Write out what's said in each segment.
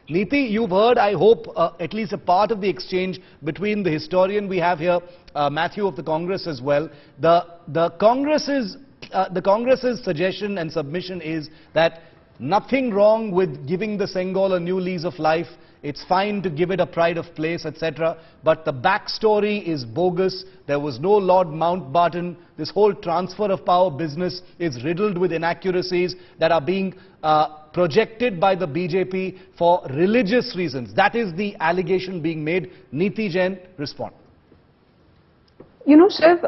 Niti, you've heard, I hope, at least a part of the exchange between the historian we have here, Matthew of the Congress as well. The Congress's suggestion and submission is that nothing wrong with giving the Sengal a new lease of life. It's fine to give it a pride of place, etc. But the backstory is bogus. There was no Lord Mountbatten. This whole transfer of power business is riddled with inaccuracies that are being projected by the BJP for religious reasons. That is the allegation being made. Niti, Jain, respond. You know, Shiv,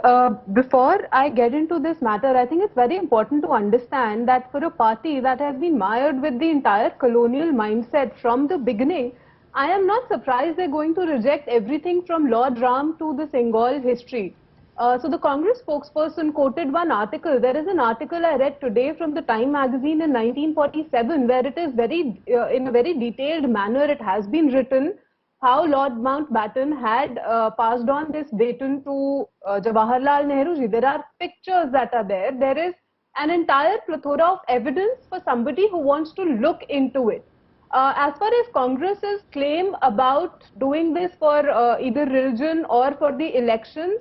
before I get into this matter, I think it's very important to understand that for a party that has been mired with the entire colonial mindset from the beginning, I am not surprised they're going to reject everything from Lord Ram to the Sengal history. So the Congress spokesperson quoted one article. There is an article I read today from the Time magazine in 1947 where it is in a very detailed manner, it has been written how Lord Mountbatten had passed on this baton to Jawaharlal Nehru ji. There are pictures that are there. There is an entire plethora of evidence for somebody who wants to look into it. As far as Congress's claim about doing this for either religion or for the elections,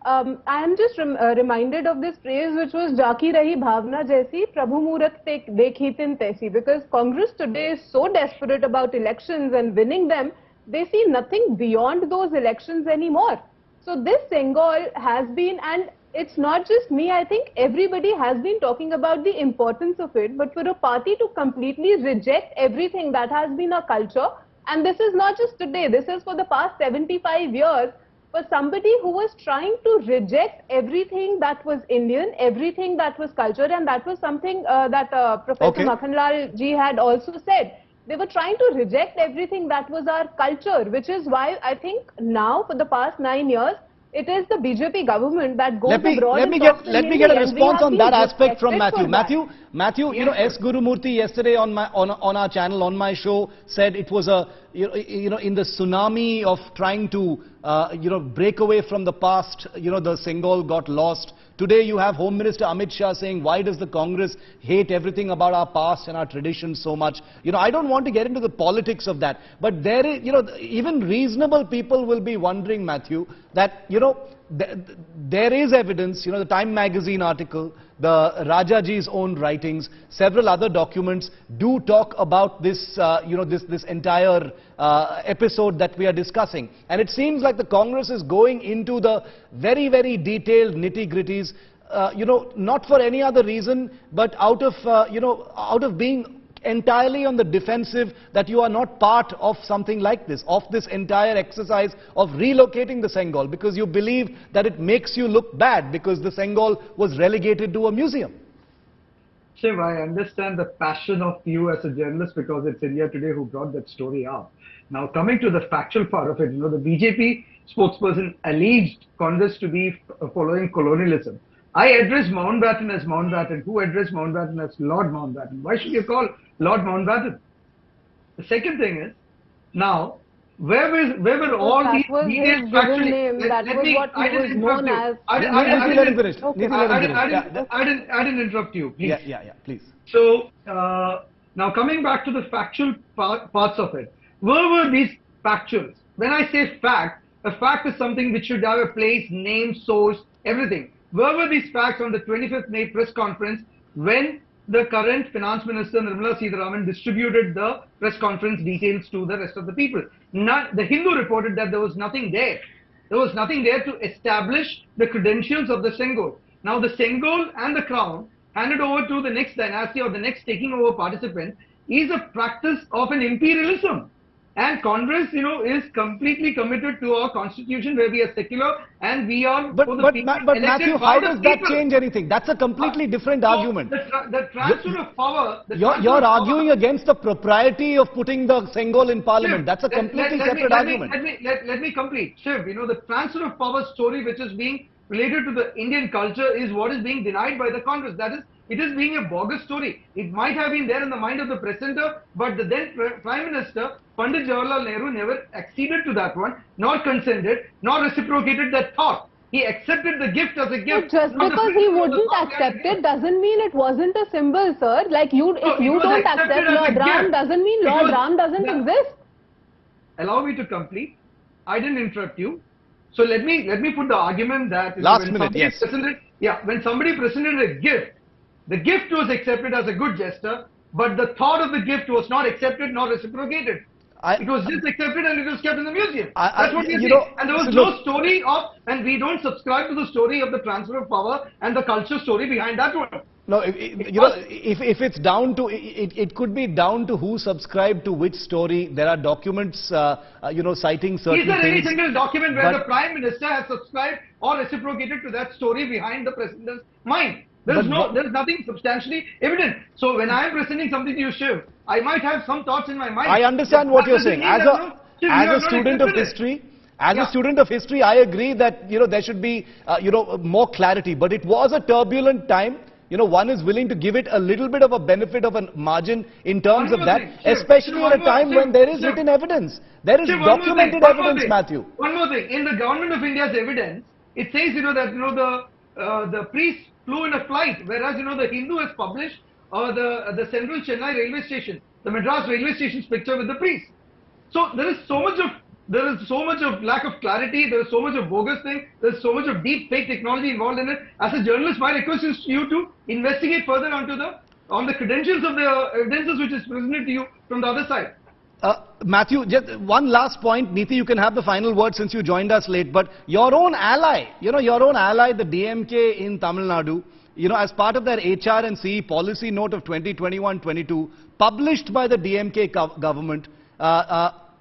I am just reminded of this phrase which was Jaki Rahi Bhavna Jaisi, Prabhu Murat Dekhi Tin Taisi, because Congress today is so desperate about elections and winning them, they see nothing beyond those elections anymore. So this Sengal has been, and it's not just me, I think everybody has been talking about the importance of it, but for a party to completely reject everything that has been a culture, and this is not just today, this is for the past 75 years, for somebody who was trying to reject everything that was Indian, everything that was culture, and that was something that Professor Makhanlal ji had also said. They were trying to reject everything that was our culture, which is why I think now for the past 9 years, it is the BJP government that goes abroad let me get a response on that aspect from Matthew. Matthew, you know, S. Gurumurthy yesterday on our channel, on my show, said it was a, you know, in the tsunami of trying to, break away from the past, the Sengal got lost. Today you have Home Minister Amit Shah saying, why does the Congress hate everything about our past and our traditions so much? I don't want to get into the politics of that. But there is, even reasonable people will be wondering, Matthew, that, there is evidence, the Time magazine article, the Rajaji's own writings, several other documents do talk about this, this entire episode that we are discussing. And it seems like the Congress is going into the very, very detailed nitty-gritties, not for any other reason, but out of being entirely on the defensive that you are not part of something like this, of this entire exercise of relocating the Sengal, because you believe that it makes you look bad because the Sengal was relegated to a museum. Shiv, I understand the passion of you as a journalist because it's India Today who brought that story up. Now, coming to the factual part of it, the BJP spokesperson alleged Congress to be following colonialism. I address Mountbatten as Mountbatten. Who addressed Mountbatten as Lord Mountbatten? Why should you call Lord Mountbatten? The second thing is, now, where were all these details actually? That was what he was known as. I didn't interrupt you, please. Yeah, please. So, now coming back to the factual parts of it, where were these factuals? When I say fact, a fact is something which should have a place, name, source, everything. Where were these facts on the 25th May press conference when the current Finance Minister Nirmala Sitharaman distributed the press conference details to the rest of the people? The Hindu reported that there was nothing there. There was nothing there to establish the credentials of the Sengal. Now the Sengal and the crown handed over to the next dynasty or the next taking over participant is a practice of an imperialism. And Congress, is completely committed to our constitution where we are secular and we are but Matthew, how does that change anything? That's a completely different argument. The transfer of power... You're arguing against the propriety of putting the Sengal in parliament. That's a completely separate argument. Let me complete. Shiv, the transfer of power story which is being related to the Indian culture is what is being denied by the Congress. That is, it is being a bogus story. It might have been there in the mind of the presenter, but the then Prime Minister, Pandit Jawaharlal Nehru, never acceded to that one, nor consented, nor reciprocated that thought. He accepted the gift as a gift. But just because he wouldn't accept it doesn't mean it wasn't a symbol, sir. Like if you don't accept Lord Ram, doesn't mean Lord Ram doesn't exist. Allow me to complete. I didn't interrupt you. So let me put the argument that last minute, yes. When somebody presented a gift, the gift was accepted as a good gesture, but the thought of the gift was not accepted nor reciprocated. It was just accepted and it was kept in the museum. That's what we saying. And there was no story of, and we don't subscribe to the story of the transfer of power and the culture story behind that one. No, if it's down to, it could be down to who subscribed to which story. There are documents, citing certain Is there any things, single document where the Prime Minister has subscribed or reciprocated to that story behind the President's mind? There is nothing substantially evident. So when I am presenting something to you, Shiv, I might have some thoughts in my mind. I understand what you're saying. As a student of history, a student of history, I agree that there should be more clarity. But it was a turbulent time. One is willing to give it a little bit of a benefit of a margin in terms of that, especially at a time when there is written evidence. There is documented evidence, Matthew. One more thing. In the Government of India's evidence, it says that the priest flew in a flight, whereas the Hindu has published the Central Chennai railway station, the Madras railway station's picture with the priest. So there is so much of lack of clarity, there is so much of bogus thing, there is so much of deep fake technology involved in it. As a journalist, my request is to you to investigate further on the credentials of the evidences which is presented to you from the other side. Matthew, just one last point. Niti, you can have the final word since you joined us late. But your own ally, the DMK in Tamil Nadu, as part of their HR and CE policy note of 2021-22, published by the DMK government,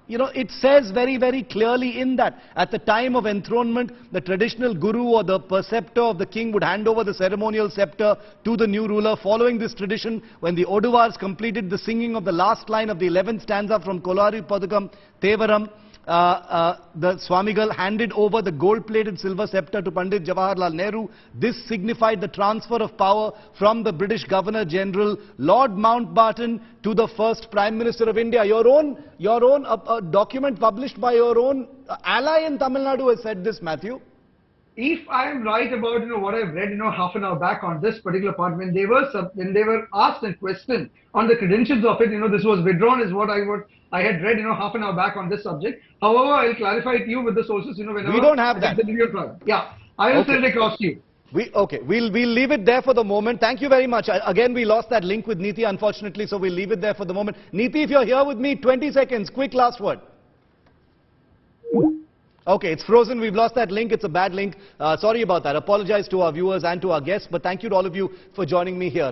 it says very, very clearly in that at the time of enthronement, the traditional guru or the preceptor of the king would hand over the ceremonial scepter to the new ruler. Following this tradition, when the Oduvars completed the singing of the last line of the 11th stanza from Kolari Padukam Tevaram, the Swamigal handed over the gold-plated silver scepter to Pandit Jawaharlal Nehru. This signified the transfer of power from the British Governor-General Lord Mountbatten to the first Prime Minister of India. Your own document published by your own ally in Tamil Nadu has said this, Matthew. If I am right about what I've read half an hour back on this particular part, when they were asked and questioned on the credentials of it, this was withdrawn is what I had read half an hour back on this subject. However, I'll clarify to you with the sources whenever we don't have that. Yeah, I will send it across to you. We'll leave it there for the moment. Thank you very much. Again, we lost that link with Niti, unfortunately, so we'll leave it there for the moment. Niti, if you're here with me, 20 seconds, quick last word. Okay, it's frozen. We've lost that link. It's a bad link. Sorry about that. Apologize to our viewers and to our guests, but thank you to all of you for joining me here.